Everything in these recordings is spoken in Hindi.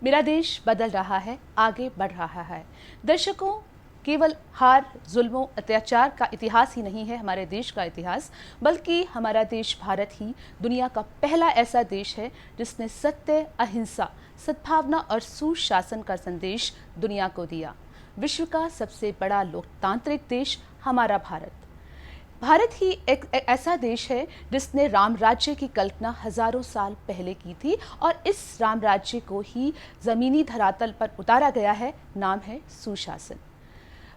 मेरा देश बदल रहा है, आगे बढ़ रहा है। दर्शकों, केवल हार, जुल्मों, अत्याचार का इतिहास ही नहीं है हमारे देश का इतिहास, बल्कि हमारा देश भारत ही दुनिया का पहला ऐसा देश है जिसने सत्य, अहिंसा, सद्भावना और सुशासन का संदेश दुनिया को दिया। विश्व का सबसे बड़ा लोकतांत्रिक देश हमारा भारत। भारत ही एक ऐसा देश है जिसने राम राज्य की कल्पना हजारों साल पहले की थी और इस राम राज्य को ही जमीनी धरातल पर उतारा गया है। नाम है सुशासन।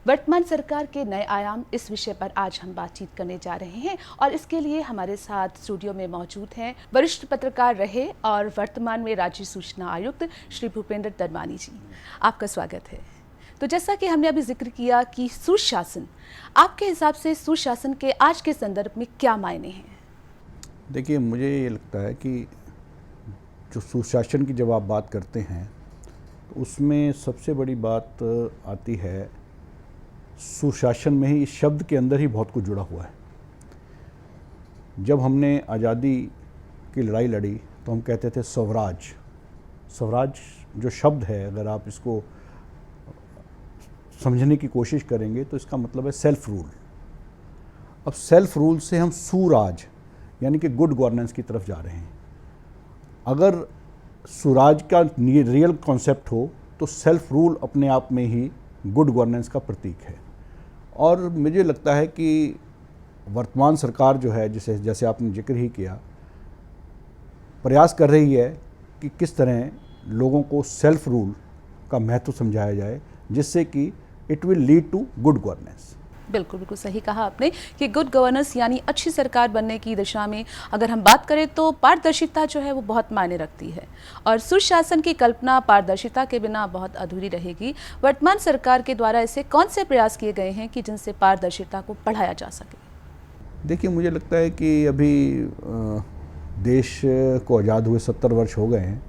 वर्तमान सरकार के नए आयाम, इस विषय पर आज हम बातचीत करने जा रहे हैं और इसके लिए हमारे साथ स्टूडियो में मौजूद हैं वरिष्ठ पत्रकार रहे और वर्तमान में राज्य सूचना आयुक्त श्री भूपेंद्र दरमानी जी। आपका स्वागत है। तो जैसा कि हमने अभी जिक्र किया कि सुशासन, आपके हिसाब से सुशासन के आज के संदर्भ में क्या मायने हैं? देखिए, मुझे ये लगता है कि जो सुशासन की जब आप बात करते हैं तो उसमें सबसे बड़ी बात आती है, सुशासन में ही, इस शब्द के अंदर ही बहुत कुछ जुड़ा हुआ है। जब हमने आज़ादी की लड़ाई लड़ी तो हम कहते थे स्वराज। स्वराज जो शब्द है, अगर आप इसको समझने की कोशिश करेंगे तो इसका मतलब है सेल्फ रूल। अब सेल्फ रूल से हम सुराज यानी कि गुड गवर्नेंस की तरफ जा रहे हैं। अगर सुराज का रियल कॉन्सेप्ट हो तो सेल्फ रूल अपने आप में ही गुड गवर्नेंस का प्रतीक है। और मुझे लगता है कि वर्तमान सरकार जो है, जैसे आपने जिक्र ही किया, प्रयास कर रही है कि किस तरह लोगों को सेल्फ रूल का महत्व समझाया जाए, जिससे कि it will lead to good governance. बिल्कुल बिल्कुल सही कहा आपने कि गुड गवर्नेंस यानी अच्छी सरकार बनने की दिशा में अगर हम बात करें तो पारदर्शिता जो है वो बहुत मायने रखती है और सुशासन की कल्पना पारदर्शिता के बिना बहुत अधूरी रहेगी। वर्तमान सरकार के द्वारा ऐसे कौन से प्रयास किए गए हैं कि जिनसे पारदर्शिता को बढ़ाया जा सके? देखिए, मुझे लगता है कि अभी देश को आज़ाद हुए 70 वर्ष हो गए हैं।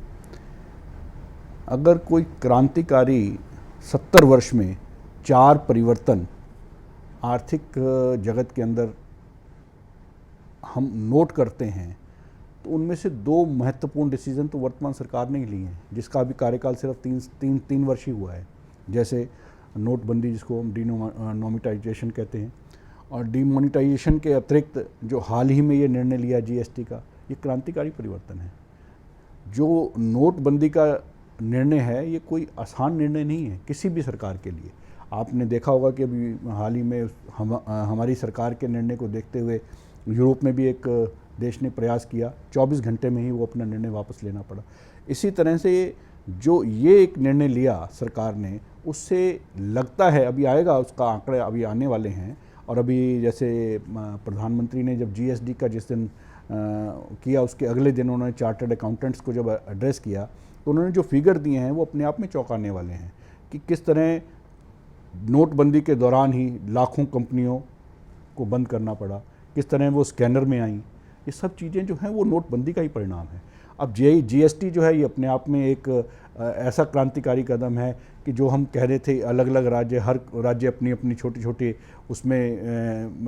अगर कोई क्रांतिकारी 70 वर्ष में 4 परिवर्तन आर्थिक जगत के अंदर हम नोट करते हैं तो उनमें से 2 महत्वपूर्ण डिसीजन तो वर्तमान सरकार ने ही लिए हैं, जिसका अभी कार्यकाल सिर्फ तीन वर्ष ही हुआ है। जैसे नोटबंदी, जिसको हम डिमोनेटाइजेशन कहते हैं, और डिमोनेटाइजेशन के अतिरिक्त जो हाल ही में ये निर्णय लिया जीएसटी का, ये क्रांतिकारी परिवर्तन है। जो नोटबंदी का निर्णय है, ये कोई आसान निर्णय नहीं है किसी भी सरकार के लिए। आपने देखा होगा कि अभी हाल ही में हमारी सरकार के निर्णय को देखते हुए यूरोप में भी एक देश ने प्रयास किया, 24 घंटे में ही वो अपना निर्णय वापस लेना पड़ा। इसी तरह से जो ये एक निर्णय लिया सरकार ने, उससे लगता है, अभी आएगा उसका आंकड़े अभी आने वाले हैं, और अभी जैसे प्रधानमंत्री ने जब जीएसटी का जिस दिन किया, उसके अगले दिन उन्होंने चार्टर्ड अकाउंटेंट्स को जब एड्रेस किया तो उन्होंने जो फिगर दिए हैं वो अपने आप में चौंकाने वाले हैं कि किस तरह नोटबंदी के दौरान ही लाखों कंपनियों को बंद करना पड़ा, किस तरह वो स्कैनर में आई। ये सब चीज़ें जो हैं वो नोटबंदी का ही परिणाम है। अब जीएसटी जो है, ये अपने आप में एक ऐसा क्रांतिकारी कदम है कि जो हम कह रहे थे अलग अलग राज्य, हर राज्य अपनी अपनी छोटी छोटी उसमें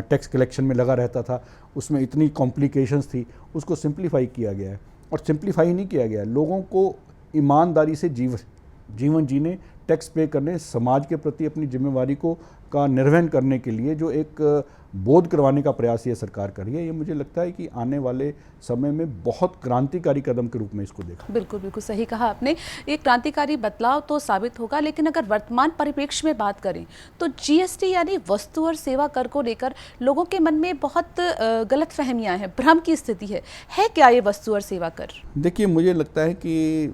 टैक्स कलेक्शन में लगा रहता था, उसमें इतनी कॉम्प्लिकेशंस थी, उसको सिंप्लीफाई किया गया है। और सिंप्लीफाई नहीं किया गया, लोगों को ईमानदारी से जीवन जीने, टैक्स पे करने, समाज के प्रति अपनी जिम्मेवारी को का निर्वहन करने के लिए जो एक बोध करवाने का प्रयास ये सरकार कर रही है, ये मुझे लगता है कि आने वाले समय में बहुत क्रांतिकारी कदम के रूप में इसको देखा। बिल्कुल बिल्कुल सही कहा आपने। ये क्रांतिकारी बदलाव तो साबित होगा, लेकिन अगर वर्तमान परिप्रेक्ष्य में बात करें तो जीएसटी यानी वस्तु और सेवा कर को लेकर लोगों के मन में बहुत गलतफहमियां हैं, भ्रम की स्थिति है क्या ये वस्तु और सेवा कर? देखिए, मुझे लगता है कि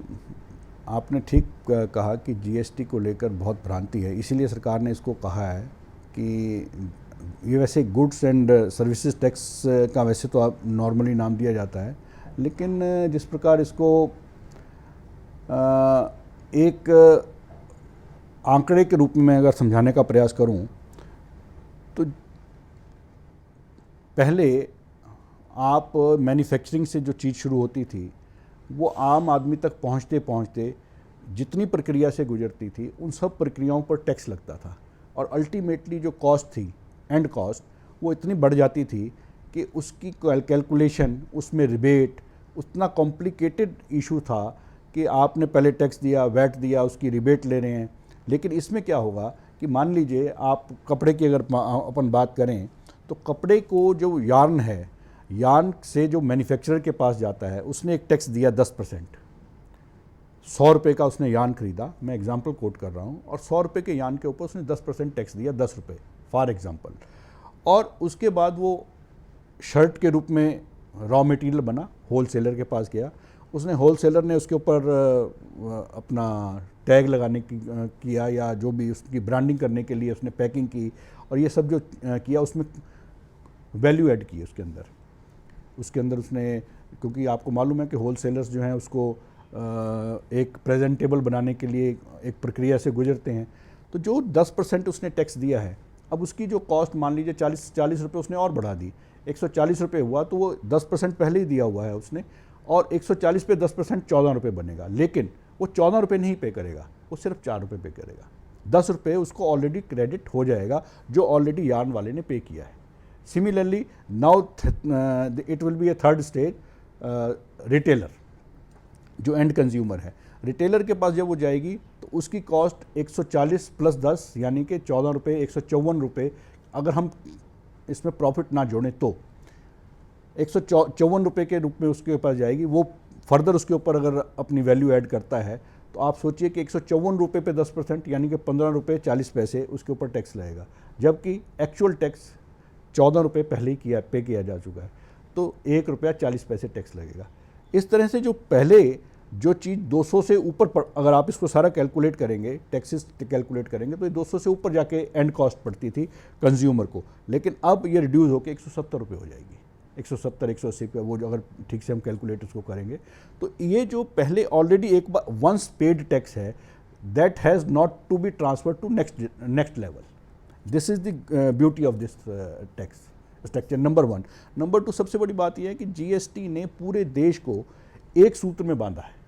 आपने ठीक कहा कि जीएसटी को लेकर बहुत भ्रांति है, इसीलिए सरकार ने इसको कहा है कि ये वैसे गुड्स एंड सर्विसेज टैक्स का वैसे तो आप नॉर्मली नाम दिया जाता है, लेकिन जिस प्रकार इसको एक आंकड़े के रूप में अगर समझाने का प्रयास करूं तो पहले आप मैन्युफैक्चरिंग से जो चीज़ शुरू होती थी वो आम आदमी तक पहुंचते पहुंचते जितनी प्रक्रिया से गुजरती थी उन सब प्रक्रियाओं पर टैक्स लगता था, और अल्टीमेटली जो कॉस्ट थी, एंड कॉस्ट, वो इतनी बढ़ जाती थी कि उसकी कैलकुलेशन, उसमें रिबेट, उतना कॉम्प्लिकेटेड इशू था कि आपने पहले टैक्स दिया, वैट दिया, उसकी रिबेट ले रहे हैं। लेकिन इसमें क्या होगा कि मान लीजिए आप कपड़े की अगर अपन बात करें तो कपड़े को जो यार्न है, यार्न से जो मैन्युफैक्चरर के पास जाता है उसने एक टैक्स दिया 10%। 100 रुपये का उसने यार्न खरीदा, मैं एग्जांपल कोट कर रहा हूँ, और 100 रुपये के यार्न के ऊपर उसने 10% टैक्स दिया, 10 रुपये फॉर एग्जांपल। और उसके बाद वो शर्ट के रूप में रॉ मटेरियल बना, होलसेलर के पास गया, उसने होलसेलर ने उसके ऊपर अपना टैग लगाने की किया, या जो भी उसकी ब्रांडिंग करने के लिए उसने पैकिंग की, और ये सब जो किया उसमें वैल्यू ऐड की उसके अंदर उसने, क्योंकि आपको मालूम है कि होलसेलर्स जो हैं उसको एक प्रेजेंटेबल बनाने के लिए एक प्रक्रिया से गुजरते हैं। तो जो 10% उसने टैक्स दिया है, अब उसकी जो कॉस्ट मान लीजिए 40 रुपये उसने और बढ़ा दी, 140 रुपये हुआ, तो वो 10% पहले ही दिया हुआ है उसने, और 140 पे 10% 14 रुपये बनेगा। लेकिन वो 14 रुपये नहीं पे करेगा, वो सिर्फ 4 रुपये पे करेगा। 10 रुपये उसको ऑलरेडी क्रेडिट हो जाएगा जो ऑलरेडी यार्न वाले ने पे किया है। Similarly now it will be A third stage, retailer जो एंड कंज्यूमर है। रिटेलर के पास जब वो जाएगी तो उसकी कॉस्ट 140 प्लस 10 यानी कि 14 रुपये, 154 रुपये, अगर हम इसमें प्रॉफिट ना जोड़ें तो 154 रुपये के रूप में उसके पास जाएगी। वो फर्दर उसके ऊपर अगर अपनी वैल्यू ऐड करता है तो आप सोचिए कि 154 रुपये पे 10% यानी कि 15 रुपये 40 पैसे उसके ऊपर टैक्स लगेगा, जबकि एक्चुअल टैक्स 14 रुपये पहले ही पे किया जा चुका है, तो 1 रुपया 40 पैसे टैक्स लगेगा। इस तरह से जो पहले जो चीज़ 200 से ऊपर अगर आप इसको सारा कैलकुलेट करेंगे, टैक्सेस कैलकुलेट करेंगे, तो ये 200 से ऊपर जाके एंड कॉस्ट पड़ती थी कंज्यूमर को। लेकिन अब ये रिड्यूस होकर 170 रुपये हो जाएगी, 170 180 रुपये, वो जो अगर ठीक से हम कैलकुलेट उसको करेंगे तो ये जो पहले ऑलरेडी एक बार वंस पेड टैक्स है, that has not to be transfer to next level. This is the beauty of this tax structure, number 1। Number 2, सबसे बड़ी बात यह है कि जीएसटी ने पूरे देश को एक सूत्र में बांधा है।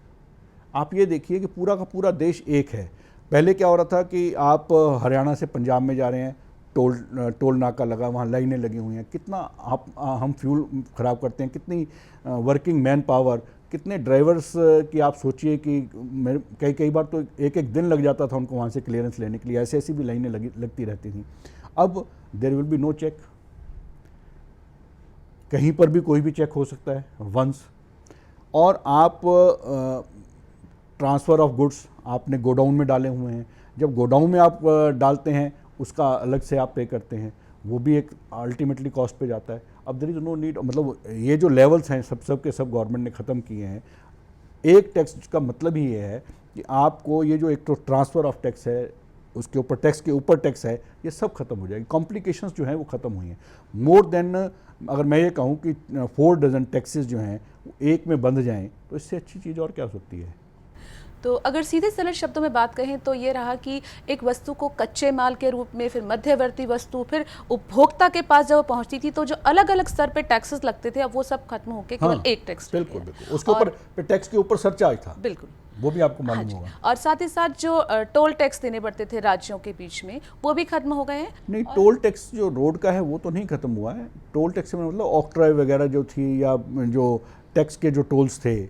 आप ये देखिए कि पूरा का पूरा देश एक है। पहले क्या हो रहा था कि आप हरियाणा से पंजाब में जा रहे हैं, टोल नाका लगा, वहाँ लाइनें लगी हुई हैं, कितना हम फ्यूल ख़राब करते हैं, कितनी वर्किंग मैन पावर, कितने ड्राइवर्स की आप सोचिए कि कई बार तो एक दिन लग जाता था उनको वहाँ से क्लियरेंस लेने के लिए, ऐसी भी लाइनें लगती रहती थी। अब there will be no check, कहीं पर भी कोई भी चेक हो सकता है वंस। और आप ट्रांसफ़र ऑफ गुड्स आपने गोडाउन में डाले हुए हैं, जब गोडाउन में आप डालते हैं उसका अलग से आप पे करते हैं, वो भी एक अल्टीमेटली कॉस्ट पे जाता है। अब देयर इज़ नो नीड, मतलब ये जो लेवल्स हैं सब के सब गवर्नमेंट ने ख़त्म किए हैं। एक टैक्स का मतलब ही ये है कि आपको ये जो एक तो ट्रांसफ़र ऑफ टैक्स है, उसके ऊपर टैक्स के ऊपर टैक्स है, ये सब खत्म हो जाएगी। कॉम्प्लिकेशंस जो हैं वो ख़त्म हुई हैं। मोर देन, अगर मैं ये कहूँ कि 4 डजन टैक्सेस जो हैं एक में बंध जाएं, तो इससे अच्छी चीज़ और क्या हो सकती है। तो अगर सीधे सरल शब्दों में बात कहें तो ये रहा कि एक वस्तु को कच्चे माल के रूप में, फिर मध्यवर्ती वस्तु, फिर उपभोक्ता के पास जब पहुंचती थी तो जो अलग अलग स्तर पे टैक्सेस लगते थे, अब वो सब खत्म होकर केवल एक टैक्स। बिल्कुल, उसके ऊपर टैक्स के ऊपर सरचार्ज था, बिल्कुल, वो भी आपको मालूम होगा। और साथ ही साथ जो टोल टैक्स देने पड़ते थे राज्यों के बीच में, वो भी खत्म हो गए हैं। नहीं, टोल टैक्स जो रोड का है वो तो नहीं खत्म हुआ है। टोल टैक्स में मतलब ऑक्ट्रॉय वगैरह जो थी, या जो टैक्स के जो टोल्स थे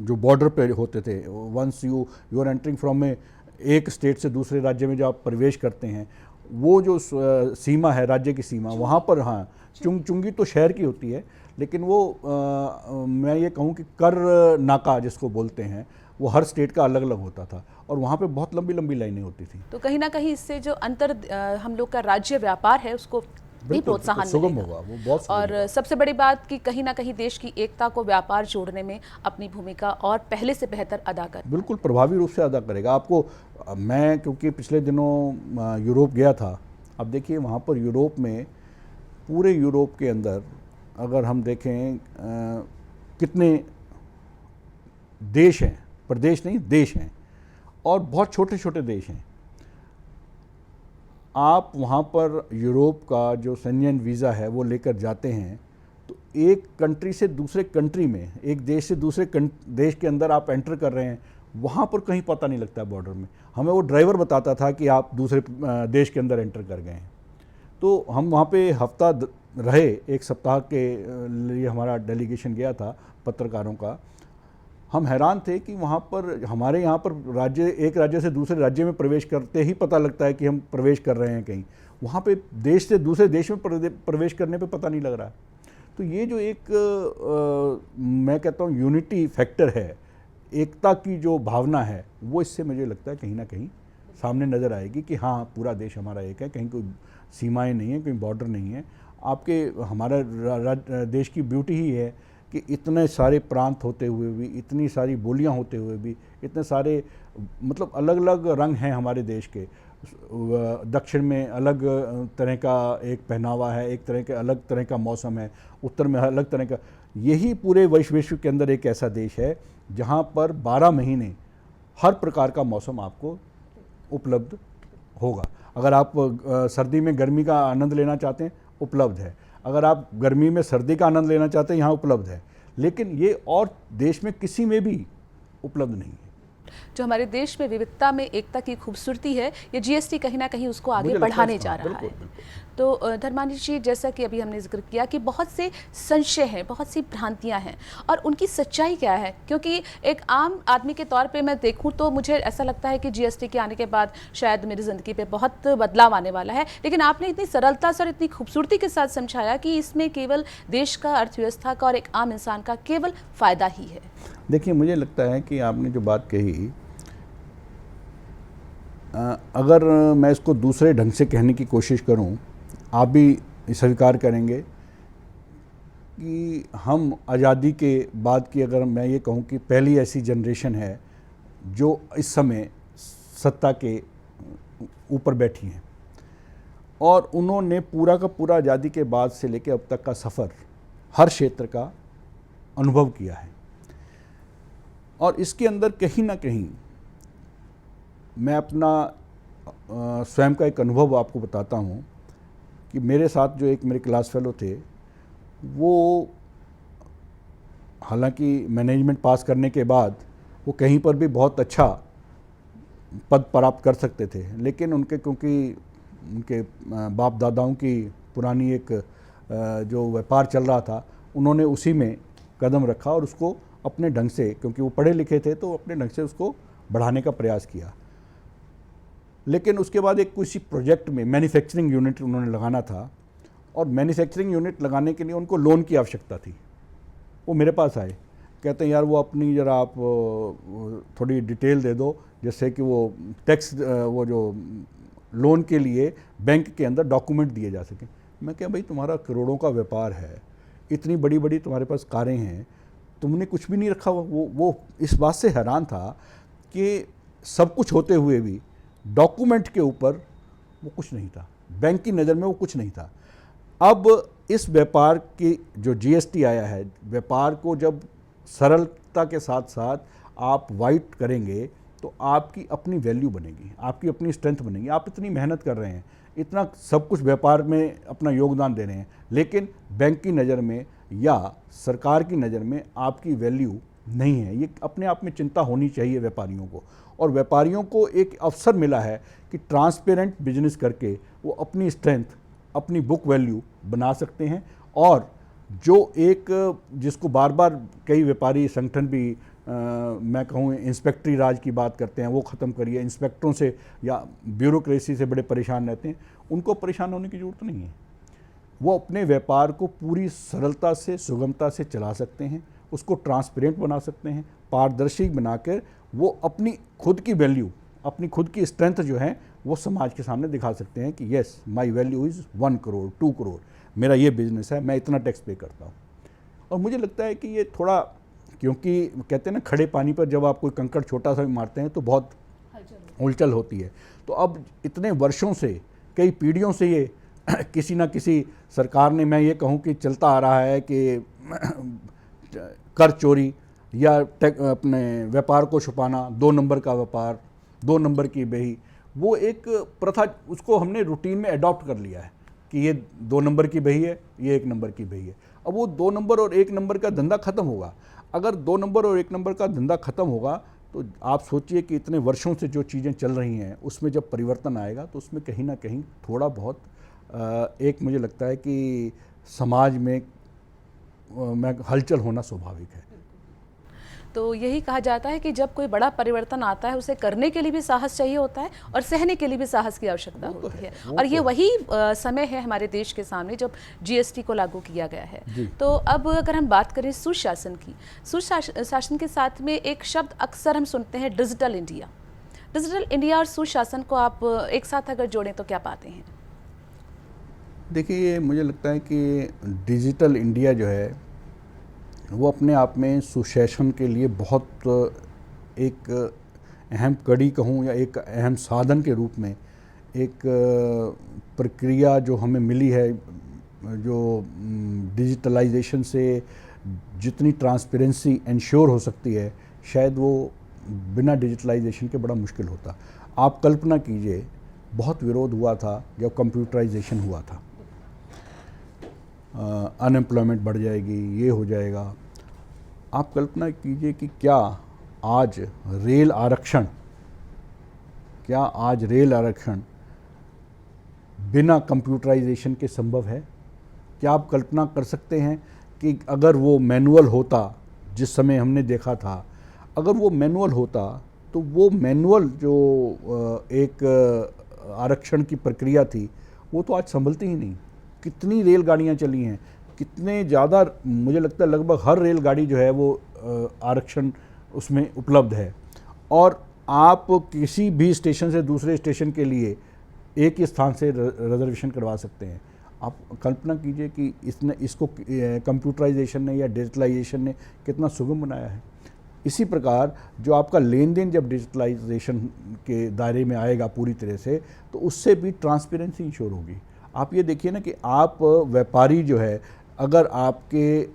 जो बॉर्डर पे होते थे, once you are entering from एक स्टेट से दूसरे राज्य में जब आप प्रवेश करते हैं, वो जो सीमा है, राज्य की सीमा, वहाँ पर हाँ चुंगी तो शहर की होती है, लेकिन वो मैं ये कहूँ कि कर नाका जिसको बोलते हैं, वो हर स्टेट का अलग अलग होता था, और वहाँ पे बहुत लंबी लंबी लाइनें होती थी। तो कहीं ना कहीं इससे जो हम लोग का राज्य व्यापार है उसको भी प्रोत्साहन मिलेगा। वो बहुत और सबसे बड़ी बात कि कहीं ना कहीं देश की एकता को व्यापार जोड़ने में अपनी भूमिका और पहले से बेहतर अदा कर, बिल्कुल प्रभावी रूप से अदा करेगा। आपको मैं क्योंकि पिछले दिनों यूरोप गया था, अब देखिए वहाँ पर यूरोप में, पूरे यूरोप के अंदर अगर हम देखें कितने देश हैं, प्रदेश नहीं देश हैं, और बहुत छोटे छोटे देश हैं। आप वहाँ पर यूरोप का जो शेंगेन वीज़ा है वो लेकर जाते हैं, तो एक कंट्री से दूसरे कंट्री में, एक देश से दूसरे देश के अंदर आप एंटर कर रहे हैं, वहाँ पर कहीं पता नहीं लगता बॉर्डर में। हमें वो ड्राइवर बताता था कि आप दूसरे देश के अंदर एंटर कर गए हैं। तो हम वहाँ पे हफ्ता रहे, एक सप्ताह के लिए हमारा डेलीगेशन गया था पत्रकारों का। हम हैरान थे कि वहाँ पर हमारे यहाँ पर एक राज्य से दूसरे राज्य में प्रवेश करते ही पता लगता है कि हम प्रवेश कर रहे हैं कहीं, वहाँ पे देश से दूसरे देश में प्रवेश करने पे पता नहीं लग रहा। तो ये जो एक मैं कहता हूँ यूनिटी फैक्टर है, एकता की जो भावना है, वो इससे मुझे लगता है कहीं ना कहीं सामने नज़र आएगी कि हाँ पूरा देश हमारा एक है, कहीं कोई सीमाएं नहीं है, कोई बॉर्डर नहीं है। आपके हमारा देश की ब्यूटी ही है कि इतने सारे प्रांत होते हुए भी, इतनी सारी बोलियां होते हुए भी, इतने सारे मतलब अलग अलग रंग हैं हमारे देश के। दक्षिण में अलग तरह का एक पहनावा है, एक तरह के अलग तरह का मौसम है, उत्तर में अलग तरह का। यही पूरे विश्व के अंदर एक ऐसा देश है जहाँ पर 12 महीने हर प्रकार का मौसम आपको उपलब्ध होगा। अगर आप सर्दी में गर्मी का आनंद लेना चाहते हैं, उपलब्ध है। अगर आप गर्मी में सर्दी का आनंद लेना चाहते हैं, यहाँ उपलब्ध है। लेकिन ये और देश में किसी में भी उपलब्ध नहीं है। जो हमारे देश में विविधता में एकता की खूबसूरती है, ये जीएसटी कहीं ना कहीं उसको आगे बढ़ाने जा रहा है। तो धर्मानी जी, जैसा कि अभी हमने जिक्र किया कि बहुत से संशय हैं, बहुत सी भ्रांतियां हैं, और उनकी सच्चाई क्या है? क्योंकि एक आम आदमी के तौर पे मैं देखूं तो मुझे ऐसा लगता है कि जीएसटी के आने के बाद शायद मेरी ज़िंदगी पे बहुत बदलाव आने वाला है, लेकिन आपने इतनी सरलता से और इतनी खूबसूरती के साथ समझाया कि इसमें केवल देश का, अर्थव्यवस्था का और एक आम इंसान का केवल फ़ायदा ही है। देखिए, मुझे लगता है कि आपने जो बात कही, अगर मैं इसको दूसरे ढंग से कहने की कोशिश करूं, आप भी स्वीकार करेंगे कि हम आज़ादी के बाद की, अगर मैं ये कहूं कि पहली ऐसी जनरेशन है जो इस समय सत्ता के ऊपर बैठी हैं, और उन्होंने पूरा का पूरा आज़ादी के बाद से लेकर अब तक का सफ़र हर क्षेत्र का अनुभव किया है। और इसके अंदर कहीं ना कहीं मैं अपना स्वयं का एक अनुभव आपको बताता हूँ कि मेरे साथ जो एक मेरे क्लास फेलो थे, वो हालांकि मैनेजमेंट पास करने के बाद वो कहीं पर भी बहुत अच्छा पद प्राप्त कर सकते थे, लेकिन उनके क्योंकि उनके बाप दादाओं की पुरानी एक जो व्यापार चल रहा था, उन्होंने उसी में कदम रखा और उसको अपने ढंग से, क्योंकि वो पढ़े लिखे थे, तो अपने ढंग से उसको बढ़ाने का प्रयास किया। लेकिन उसके बाद एक किसी प्रोजेक्ट में मैन्युफैक्चरिंग यूनिट उन्होंने लगाना था, और मैन्युफैक्चरिंग यूनिट लगाने के लिए उनको लोन की आवश्यकता थी। वो मेरे पास आए, कहते हैं यार वो अपनी ज़रा आप थोड़ी डिटेल दे दो, जैसे कि वो टैक्स वो जो लोन के लिए बैंक के अंदर डॉक्यूमेंट दिए जा सकें। मैं क्या भाई, तुम्हारा करोड़ों का व्यापार है, इतनी बड़ी बड़ी तुम्हारे पास कारें हैं, तुमने कुछ भी नहीं रखा। वो इस बात से हैरान था कि सब कुछ होते हुए भी डॉक्यूमेंट के ऊपर वो कुछ नहीं था, बैंक की नज़र में वो कुछ नहीं था। अब इस व्यापार की जो जीएसटी आया है, व्यापार को जब सरलता के साथ साथ आप वाइट करेंगे तो आपकी अपनी वैल्यू बनेगी, आपकी अपनी स्ट्रेंथ बनेगी। आप इतनी मेहनत कर रहे हैं, इतना सब कुछ व्यापार में अपना योगदान दे रहे हैं, लेकिन बैंक की नज़र में या सरकार की नज़र में आपकी वैल्यू नहीं है। ये अपने आप में चिंता होनी चाहिए व्यापारियों को। और व्यापारियों को एक अवसर मिला है कि ट्रांसपेरेंट बिजनेस करके वो अपनी स्ट्रेंथ, अपनी बुक वैल्यू बना सकते हैं। और जो एक जिसको बार बार कई व्यापारी संगठन भी मैं कहूँ इंस्पेक्टरी राज की बात करते हैं, वो ख़त्म करिए। इंस्पेक्टरों से या ब्यूरोक्रेसी से बड़े परेशान रहते हैं, उनको परेशान होने की ज़रूरत नहीं है। वो अपने व्यापार को पूरी सरलता से, सुगमता से चला सकते हैं, उसको ट्रांसपेरेंट बना सकते हैं, पारदर्शी बनाकर वो अपनी खुद की वैल्यू, अपनी खुद की स्ट्रेंथ जो है वो समाज के सामने दिखा सकते हैं कि yes, my value is 1 crore 2 crore, मेरा ये बिजनेस है, मैं इतना टैक्स पे करता हूँ। और मुझे लगता है कि ये थोड़ा, क्योंकि कहते हैं ना खड़े पानी पर जब आप कोई कंकड़ छोटा सा भी मारते हैं तो बहुत उलचल होती है। तो अब इतने वर्षों से, कई पीढ़ियों से ये किसी ना किसी सरकार ने, मैं ये कहूँ कि चलता आ रहा है कि कर चोरी या अपने व्यापार को छुपाना, 2 नंबर का व्यापार, 2 नंबर की बही, वो एक प्रथा, उसको हमने रूटीन में अडॉप्ट कर लिया है कि ये 2 नंबर की बही है, ये 1 नंबर की बही है। अब वो 2 नंबर और 1 नंबर का धंधा खत्म होगा। अगर 2 नंबर और 1 नंबर का धंधा खत्म होगा तो आप सोचिए कि इतने वर्षों से जो चीज़ें चल रही हैं उसमें जब परिवर्तन आएगा तो उसमें कहीं ना कहीं थोड़ा बहुत एक मुझे लगता है कि समाज में हलचल होना स्वाभाविक है। तो यही कहा जाता है कि जब कोई बड़ा परिवर्तन आता है उसे करने के लिए भी साहस चाहिए होता है और सहने के लिए भी साहस की आवश्यकता होती है। और ये वही समय है हमारे देश के सामने जब जीएसटी को लागू किया गया है। तो अब अगर हम बात करें सुशासन की, सुशासन के साथ में एक शब्द अक्सर हम सुनते हैं, डिजिटल इंडिया। डिजिटल इंडिया और सुशासन को आप एक साथ अगर जोड़ें तो क्या पाते हैं? देखिए, मुझे लगता है कि डिजिटल इंडिया जो है वो अपने आप में सुशासन के लिए बहुत एक अहम कड़ी कहूँ या एक अहम साधन के रूप में एक प्रक्रिया जो हमें मिली है, जो डिजिटलाइजेशन से जितनी ट्रांसपेरेंसी इंश्योर हो सकती है, शायद वो बिना डिजिटलाइजेशन के बड़ा मुश्किल होता। आप कल्पना कीजिए, बहुत विरोध हुआ था जब कंप्यूटराइजेशन हुआ था, अनएम्प्लॉयमेंट बढ़ जाएगी, ये हो जाएगा। आप कल्पना कीजिए कि क्या आज रेल आरक्षण बिना कंप्यूटराइजेशन के संभव है? क्या आप कल्पना कर सकते हैं कि अगर वो मैनुअल होता, जिस समय हमने देखा था, अगर वो मैनुअल होता तो वो मैनुअल जो एक आरक्षण की प्रक्रिया थी वो तो आज संभलती ही नहीं। कितनी रेलगाड़ियाँ चली हैं, कितने ज़्यादा, मुझे लगता है लगभग हर रेलगाड़ी जो है वो आरक्षण उसमें उपलब्ध है। और आप किसी भी स्टेशन से दूसरे स्टेशन के लिए एक ही स्थान से रिजर्वेशन करवा सकते हैं। आप कल्पना कीजिए कि इसको कंप्यूटराइजेशन ने या डिजिटलाइजेशन ने कितना सुगम बनाया है। इसी प्रकार जो आपका लेन देन जब डिजिटलाइजेशन के दायरे में आएगा पूरी तरह से, तो उससे भी ट्रांसपेरेंसी इंश्योर होगी। आप ये देखिए ना कि आप व्यापारी जो है, अगर आपके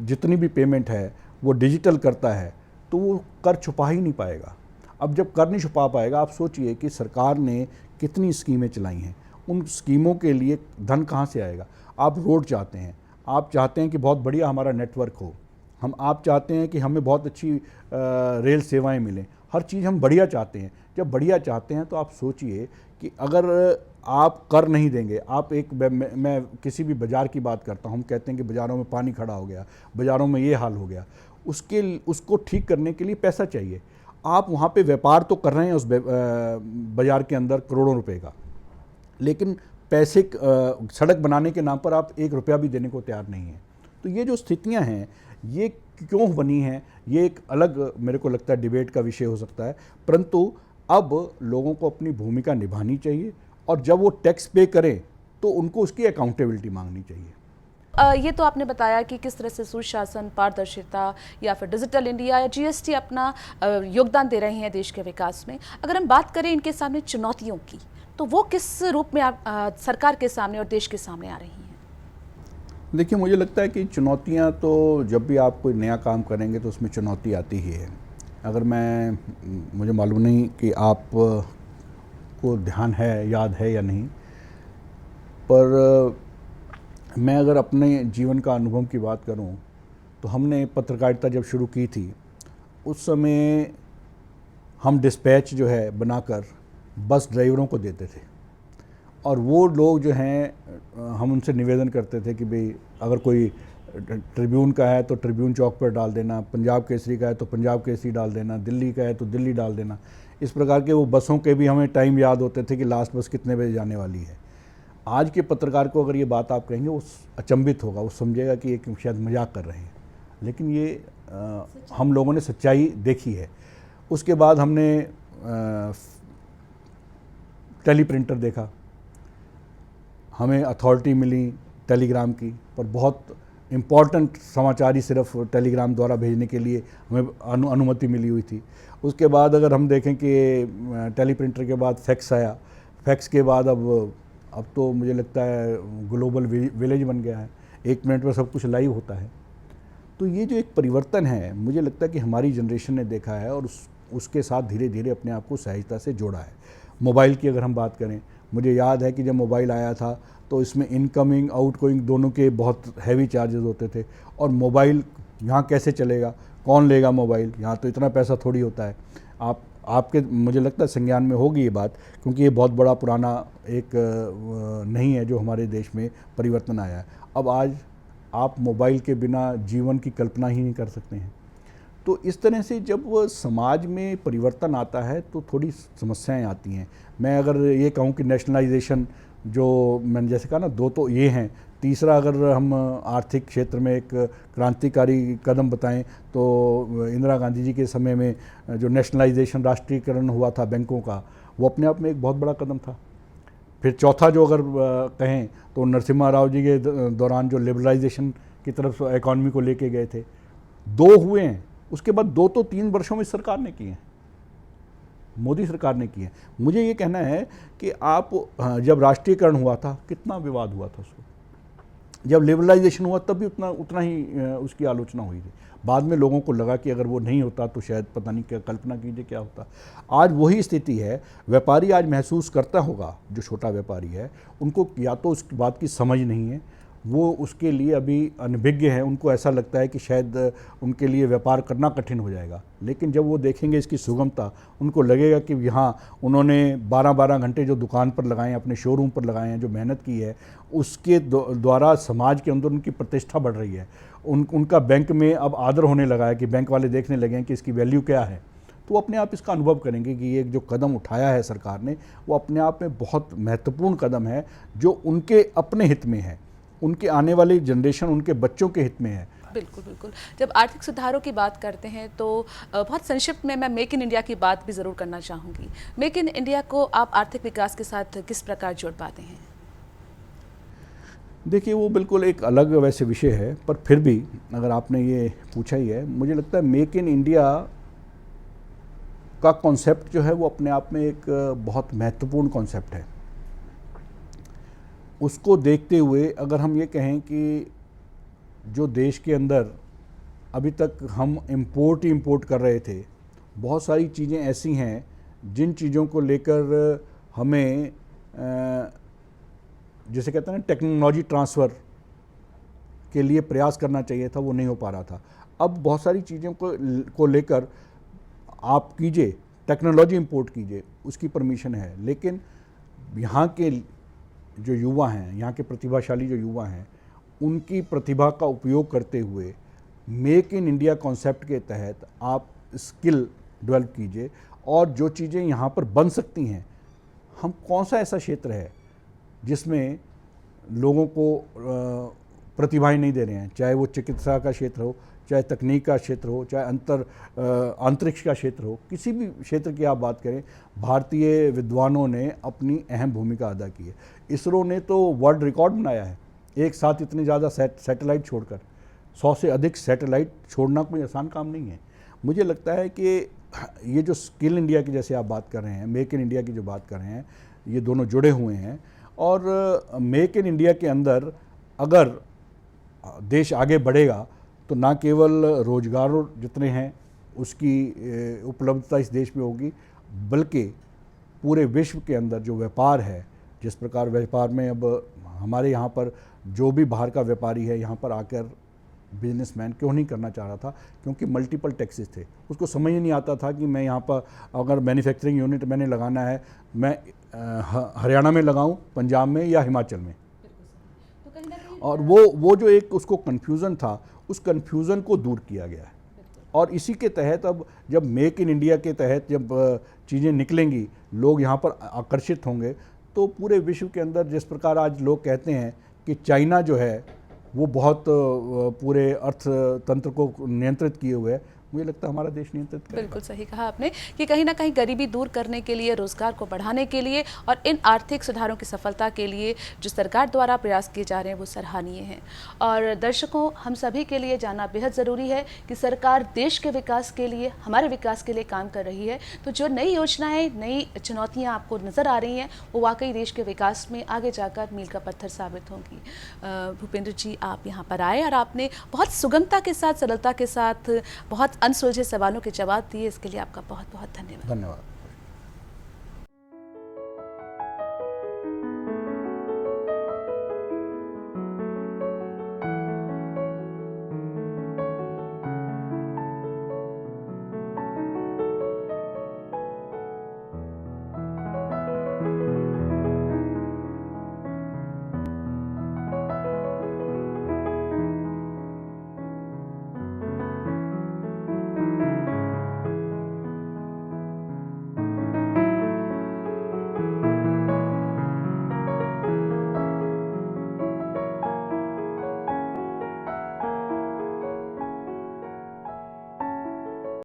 जितनी भी पेमेंट है वो डिजिटल करता है तो वो कर छुपा ही नहीं पाएगा। अब जब कर नहीं छुपा पाएगा, आप सोचिए कि सरकार ने कितनी स्कीमें चलाई हैं, उन स्कीमों के लिए धन कहाँ से आएगा? आप रोड चाहते हैं, आप चाहते हैं कि बहुत बढ़िया हमारा नेटवर्क हो, आप चाहते हैं कि हमें बहुत अच्छी रेल सेवाएं मिलें, हर चीज़ हम बढ़िया चाहते हैं। जब बढ़िया चाहते हैं तो आप सोचिए कि अगर आप कर नहीं देंगे, आप मैं किसी भी बाज़ार की बात करता हूँ, हम कहते हैं कि बाज़ारों में पानी खड़ा हो गया, बाज़ारों में ये हाल हो गया, उसको ठीक करने के लिए पैसा चाहिए। आप वहाँ पे व्यापार तो कर रहे हैं उस बाज़ार के अंदर करोड़ों रुपए का, लेकिन पैसे सड़क बनाने के नाम पर आप 1 रुपया भी देने को तैयार नहीं हैं। तो ये जो स्थितियाँ हैं ये क्यों बनी हैं, ये एक अलग मेरे को लगता है डिबेट का विषय हो सकता है। परंतु अब लोगों को अपनी भूमिका निभानी चाहिए और जब वो टैक्स पे करें तो उनको उसकी अकाउंटेबिलिटी मांगनी चाहिए। ये तो आपने बताया कि किस तरह से सुशासन, पारदर्शिता या फिर डिजिटल इंडिया या जीएसटी अपना योगदान दे रहे हैं देश के विकास में। अगर हम बात करें इनके सामने चुनौतियों की, तो वो किस रूप में सरकार के सामने और देश के सामने आ रही हैं? देखिए, मुझे लगता है कि चुनौतियां तो जब भी आप कोई नया काम करेंगे तो उसमें चुनौती आती ही है। अगर मुझे मालूम नहीं कि आप को ध्यान है, याद है या नहीं, पर मैं अगर अपने जीवन का अनुभव की बात करूं तो हमने पत्रकारिता जब शुरू की थी उस समय हम डिस्पैच जो है बनाकर बस ड्राइवरों को देते थे, और वो लोग जो हैं हम उनसे निवेदन करते थे कि भाई अगर कोई ट्रिब्यून का है तो ट्रिब्यून चौक पर डाल देना, पंजाब केसरी का है तो पंजाब केसरी डाल देना, दिल्ली का है तो दिल्ली डाल देना। इस प्रकार के वो बसों के भी हमें टाइम याद होते थे कि लास्ट बस कितने बजे जाने वाली है। आज के पत्रकार को अगर ये बात आप कहेंगे वो अचंभित होगा, वो समझेगा कि एक शायद मजाक कर रहे हैं, लेकिन ये हम लोगों ने सच्चाई देखी है। उसके बाद हमने टेलीप्रिंटर देखा, हमें अथॉरिटी मिली टेलीग्राम की, पर बहुत इम्पॉर्टेंट समाचार ही सिर्फ टेलीग्राम द्वारा भेजने के लिए हमें अनुमति मिली हुई थी। उसके बाद अगर हम देखें कि टेलीप्रिंटर के बाद फैक्स आया, फैक्स के बाद अब तो मुझे लगता है ग्लोबल विलेज बन गया है, 1 मिनट में सब कुछ लाइव होता है। तो ये जो एक परिवर्तन है, मुझे लगता है कि हमारी जनरेशन ने देखा है और उसके साथ धीरे धीरे अपने आप को सहजता से जोड़ा है। मोबाइल की अगर हम बात करें, मुझे याद है कि जब मोबाइल आया था तो इसमें इनकमिंग आउटगोइंग दोनों के बहुत हैवी चार्जेस होते थे, और मोबाइल यहाँ कैसे चलेगा, कौन लेगा मोबाइल, यहाँ तो इतना पैसा थोड़ी होता है। आपके मुझे लगता है संज्ञान में होगी ये बात, क्योंकि ये बहुत बड़ा पुराना एक नहीं है जो हमारे देश में परिवर्तन आया है। अब आज आप मोबाइल के बिना जीवन की कल्पना ही नहीं कर सकते हैं। तो इस तरह से जब वो समाज में परिवर्तन आता है तो थोड़ी समस्याएं आती हैं। मैं अगर ये कहूँ कि नेशनलाइजेशन, जो मैंने जैसे कहा ना, दो तो ये हैं, तीसरा अगर हम आर्थिक क्षेत्र में एक क्रांतिकारी कदम बताएं तो इंदिरा गांधी जी के समय में जो नेशनलाइजेशन, राष्ट्रीयकरण हुआ था बैंकों का, वो अपने आप में एक बहुत बड़ा कदम था। फिर चौथा जो अगर कहें तो नरसिम्हा राव जी के दौरान जो लिबरलाइजेशन की तरफ इकॉनमी को लेके गए थे, 2 हुए हैं। उसके बाद 2 तो 3 वर्षों में सरकार ने किए हैं, मोदी सरकार ने किए हैं। मुझे ये कहना है कि आप जब राष्ट्रीयकरण हुआ था कितना विवाद हुआ था उसको, जब लिबरलाइजेशन हुआ तब भी उतना ही उसकी आलोचना हुई थी। बाद में लोगों को लगा कि अगर वो नहीं होता तो शायद पता नहीं क्या, कल्पना कीजिए क्या होता। आज वही स्थिति है। व्यापारी आज महसूस करता होगा, जो छोटा व्यापारी है, उनको या तो उस बात की समझ नहीं है, वो उसके लिए अभी अनभिज्ञ है, उनको ऐसा लगता है कि शायद उनके लिए व्यापार करना कठिन हो जाएगा। लेकिन जब वो देखेंगे इसकी सुगमता, उनको लगेगा कि यहाँ उन्होंने 12-12 घंटे जो दुकान पर लगाए हैं, अपने शोरूम पर लगाए हैं, जो मेहनत की है, उसके द्वारा समाज के अंदर उनकी प्रतिष्ठा बढ़ रही है। उनका बैंक में अब आदर होने लगा है कि बैंक वाले देखने लगे हैं कि इसकी वैल्यू क्या है। तो वो अपने आप इसका अनुभव करेंगे कि ये जो कदम उठाया है सरकार ने, वो अपने आप में बहुत महत्वपूर्ण कदम है, जो उनके अपने हित में है, उनके आने वाली जनरेशन, उनके बच्चों के हित में है। बिल्कुल बिल्कुल। जब आर्थिक सुधारों की बात करते हैं तो बहुत संक्षिप्त में मैं मेक इन इंडिया की बात भी ज़रूर करना चाहूँगी। मेक इन इंडिया को आप आर्थिक विकास के साथ किस प्रकार जोड़ पाते हैं? देखिए, वो बिल्कुल एक अलग वैसे विषय है, पर फिर भी अगर आपने ये पूछा ही है, मुझे लगता है मेक इन इंडिया का कॉन्सेप्ट जो है वो अपने आप में एक बहुत महत्वपूर्ण कॉन्सेप्ट है। उसको देखते हुए अगर हम ये कहें कि जो देश के अंदर अभी तक हम इंपोर्ट कर रहे थे, बहुत सारी चीज़ें ऐसी हैं जिन चीज़ों को लेकर हमें जैसे कहते हैं ना, टेक्नोलॉजी ट्रांसफ़र के लिए प्रयास करना चाहिए था, वो नहीं हो पा रहा था। अब बहुत सारी चीज़ों को लेकर आप कीजिए, टेक्नोलॉजी इंपोर्ट कीजिए, उसकी परमिशन है। लेकिन यहाँ के जो युवा हैं, यहाँ के प्रतिभाशाली जो युवा हैं, उनकी प्रतिभा का उपयोग करते हुए मेक इन इंडिया कॉन्सेप्ट के तहत आप स्किल डेवलप कीजिए, और जो चीज़ें यहाँ पर बन सकती हैं, हम कौन सा ऐसा क्षेत्र है जिसमें लोगों को प्रतिभाएं नहीं दे रहे हैं, चाहे वो चिकित्सा का क्षेत्र हो, चाहे तकनीक का क्षेत्र हो, चाहे अंतरिक्ष का क्षेत्र हो, किसी भी क्षेत्र की आप बात करें, भारतीय विद्वानों ने अपनी अहम भूमिका अदा की है। इसरो ने तो वर्ल्ड रिकॉर्ड बनाया है, एक साथ इतने ज़्यादा सैटेलाइट छोड़कर, 100 से अधिक सैटेलाइट छोड़ना कोई आसान काम नहीं है। मुझे लगता है कि ये जो स्किल इंडिया की जैसे आप बात कर रहे हैं, मेक इन इंडिया की जो बात कर रहे हैं, ये दोनों जुड़े हुए हैं। और मेक इन इंडिया के अंदर अगर देश आगे बढ़ेगा तो ना केवल रोजगार जितने हैं उसकी उपलब्धता इस देश में होगी, बल्कि पूरे विश्व के अंदर जो व्यापार है, जिस प्रकार व्यापार में अब हमारे यहाँ पर जो भी बाहर का व्यापारी है यहाँ पर आकर बिजनेसमैन क्यों नहीं करना चाह रहा था, क्योंकि मल्टीपल टैक्सेस थे। उसको समझ ही नहीं आता था कि मैं यहाँ पर अगर मैन्युफैक्चरिंग यूनिट मैंने लगाना है, मैं हरियाणा में लगाऊं, पंजाब में या हिमाचल में। और वो जो एक उसको कन्फ्यूज़न था, उस कन्फ्यूज़न को दूर किया गया है। और इसी के तहत अब जब मेक इन इंडिया के तहत जब चीज़ें निकलेंगी, लोग यहाँ पर आकर्षित होंगे, तो पूरे विश्व के अंदर जिस प्रकार आज लोग कहते हैं कि चाइना जो है वो बहुत पूरे अर्थतंत्र को नियंत्रित किए हुए है, मुझे लगता है हमारा देश नियंत्रित करेगा। बिल्कुल सही कहा आपने कि कहीं ना कहीं गरीबी दूर करने के लिए, रोजगार को बढ़ाने के लिए और इन आर्थिक सुधारों की सफलता के लिए जो सरकार द्वारा प्रयास किए जा रहे हैं वो सराहनीय हैं। और दर्शकों, हम सभी के लिए जानना बेहद ज़रूरी है कि सरकार देश के विकास के लिए, हमारे विकास के लिए काम कर रही है। तो जो नई योजनाएं, नई चुनौतियाँ आपको नज़र आ रही हैं, वो वाकई देश के विकास में आगे जाकर मील का पत्थर साबित होंगी। भूपेंद्र जी, आप यहाँ पर आए और आपने बहुत सुगमता के साथ, सरलता के साथ बहुत अनसुलझे सवालों के जवाब दिए। इसके लिए आपका बहुत बहुत धन्यवाद। धन्यवाद।